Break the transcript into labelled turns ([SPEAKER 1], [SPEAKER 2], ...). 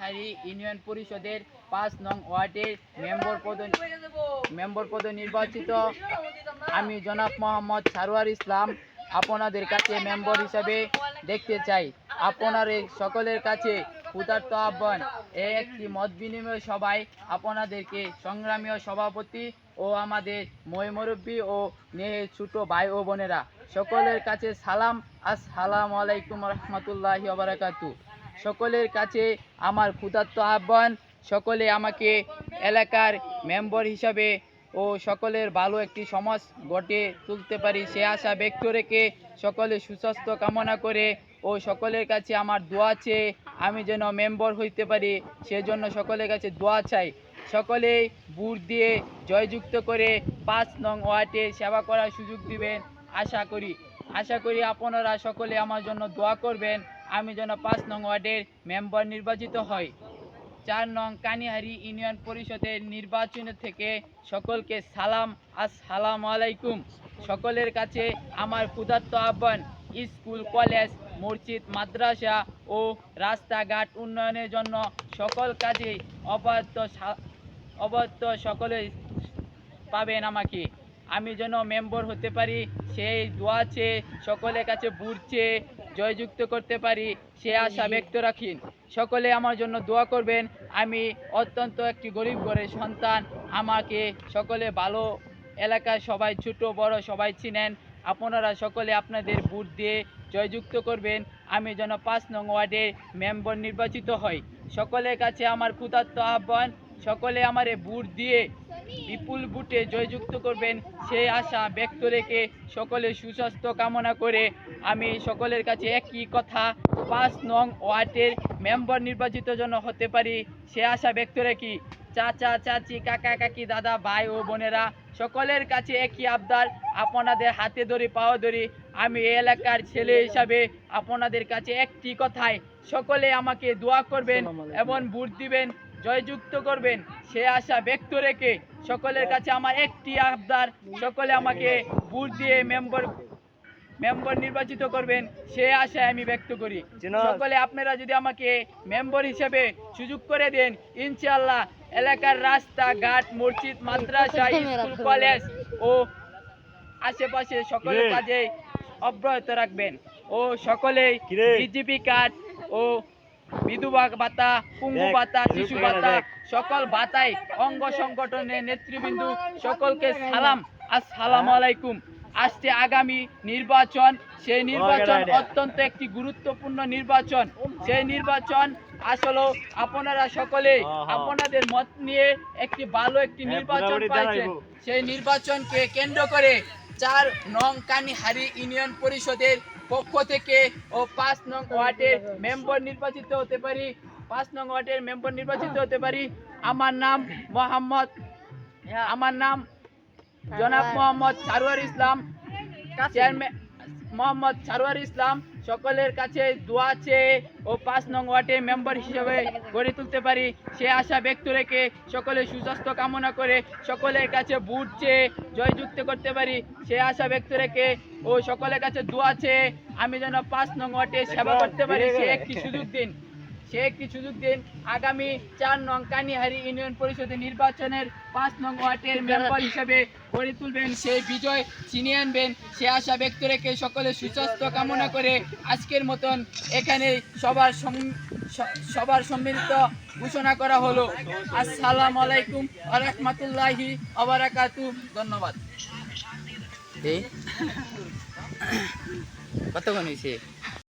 [SPEAKER 1] কানিহারি union পরিষদের ৫ নং ওয়ার্ডের মেম্বার পদে নির্বাচিত আমি জনাব মোহাম্মদ সারোয়ার ইসলাম আপনাদের কাছে মেম্বার হিসাবে দেখতে চাই। আপনাদের সকলের কাছে ক্ষুধার্ত আহ্বান, একটি মত বিনিময় সভায় আপনাদেরকে সংগ্রামী সভাপতি ও আমাদের মুরব্বী ও নেহের ছোট ভাই ও বোনেরা সকলের কাছে সালাম, আসসালামু আলাইকুম রহমতুল্লাহি ওয়া বারাকাতুহু। সকলের কাছে আমার ক্ষুধার্ত আহ্বান, সকলে আমাকে এলাকার মেম্বার হিসাবে ও সকলের ভালো একটি সমাজ গড়ে তুলতে পারি সে আশা ব্যক্ত রেখে সকলে সুস্বাস্থ্য কামনা করে ও সকলের কাছে আমার দোয়া চেয়ে আমি যেন মেম্বার হইতে পারি সেজন্য সকলের কাছে দোয়া চাই। সকলেই ভোট দিয়ে জয়যুক্ত করে ৫ নং ওয়ার্ডে সেবা করার সুযোগ দিবেন আশা করি আপনারা সকলে আমার জন্য দোয়া করবেন আমি যেন ৫ নং ওয়ার্ডের মেম্বার নির্বাচিত হই। ৪ নং কানিহারি ইউনিয়ন পরিষদের নির্বাচন থেকে সকলকে সালাম, আসসালামু আলাইকুম। সকলের কাছে আমার ক্ষুধার্ত আহ্বান, স্কুল কলেজ মসজিদ মাদ্রাসা ও রাস্তাঘাট উন্নয়নের জন্য সকল কাজে অবাধ্য সকলে পাবেন আমাকে আমি যেন মেম্বার হতে পারি সেই দোয়া চেয়ে সকলের কাছে ভোট চেয়ে জয়যুক্ত করতে পারি সে আশা ব্যক্ত রাখি। সকলে আমার জন্য দোয়া করবেন। আমি অত্যন্ত একটি গরিব ঘরের সন্তান, আমাকে সকলে ভালো এলাকার সবাই ছোট বড় সবাই চিনেন। আপনারা সকলে আপনাদের ভোট দিয়ে জয়যুক্ত করবেন আমি যেন ৫ নং ওয়ার্ডে মেম্বার নির্বাচিত হই। সকলের কাছে আমার ক্ষুধার্ত আহ্বান, সকলে আমারে ভোট দিয়ে বিপুল ভোটে জয়যুক্ত করবেন সেই আশা ব্যক্ত রেখে সকলে সুস্বাস্থ্য কামনা করে আমি সকলের কাছে একই কথা ৫ নং ওয়ার্ডের মেম্বার নির্বাচিত জন্য হতে পারি সে আশা ব্যক্ত রাখি। চাচা চাচি কাকা কাকি দাদা ভাই ও বোনেরা সকলের কাছে একই আবদার, আপনাদের হাতে ধরি পাওয়া ধরি আমি এই এলাকার ছেলে হিসাবে আপনাদের কাছে একটি কথায় সকলে আমাকে দোয়া করবেন এবং ভোট দিবেন জয়যুক্ত করবেন সে আশা ব্যক্ত রেখে সকলের কাছে আমার একটি আবদার, সকলে আমাকে ভোট দিয়ে মেম্বার নির্বাচিত করবেন সে আশায় আমি ব্যক্ত করি। সকলে আপনারা যদি আমাকে মেম্বার হিসেবে সুযোগ করে দেন ইনশাআল্লাহ এলাকার রাস্তাঘাট মসজিদ মাদ্রাসা স্কুল কলেজ ও আশেপাশে সকলের কাজে অব্যাহত রাখবেন ও সকলেই বিজেপি কার্ড ও বিধবা ভাতা পঙ্গু ভাতা শিশু ভাতা সকল ভাতায় অঙ্গ সংগঠনের নেতৃবৃন্দ সকলকে সালাম, আসসালামু আলাইকুম। আসছে আগামী নির্বাচন, সেই নির্বাচন অত্যন্ত একটি গুরুত্বপূর্ণ নির্বাচন। সেই নির্বাচন আসলে আপনারা সকলে আপনাদের মত নিয়ে একটি ভালো একটি নির্বাচন পাইছেন। সেই নির্বাচনকে কেন্দ্র করে ৪ নং কানিহারি ইউনিয়ন পরিষদের পক্ষ থেকে ও ৫ নং ওয়ার্ডের মেম্বার নির্বাচিত হতে পারি ৫ নং ওয়ার্ডের মেম্বার নির্বাচিত হতে পারি। আমার নাম জনাব মোহাম্মদ সারোয়ার ইসলাম, চেয়ারম্যান মোহাম্মদ সারোয়ার ইসলাম। সকলের কাছে দোয়া চেয়ে ও ৫ নং ওয়ার্ডের মেম্বার হিসেবে গড়ে তুলতে পারি সে আশা ব্যক্ত রেখে সকলে সুস্বাস্থ্য কামনা করে সকলের কাছে ভোট চেয়ে জয়যুক্ত করতে পারি সে আশা ব্যক্ত রেখে ও সকলের কাছে দোয়া চেয়ে আমি যেন ৫ নং ওয়ার্ডে সেবা করতে পারি সে একটি সুযোগ দিন। আগামী ৪ নং কানিহারি ইউনিয়ন পরিষদের নির্বাচনের ৫ নং ওয়ার্ডের মেম্বার হিসেবে গড়ে তুলবেন সেই বিজয় ছিনিয়ে আনবেন সে আশা ব্যক্ত রেখে সকলে সুস্বাস্থ্য কামনা করে আজকের মতন এখানে সবার সম্মিলিত ঘোষণা করা হলো। আসসালামু আলাইকুম ওয়া রাহমাতুল্লাহি ওয়া বারাকাতুহু। ধন্যবাদ। কতক্ষণ হয়েছে?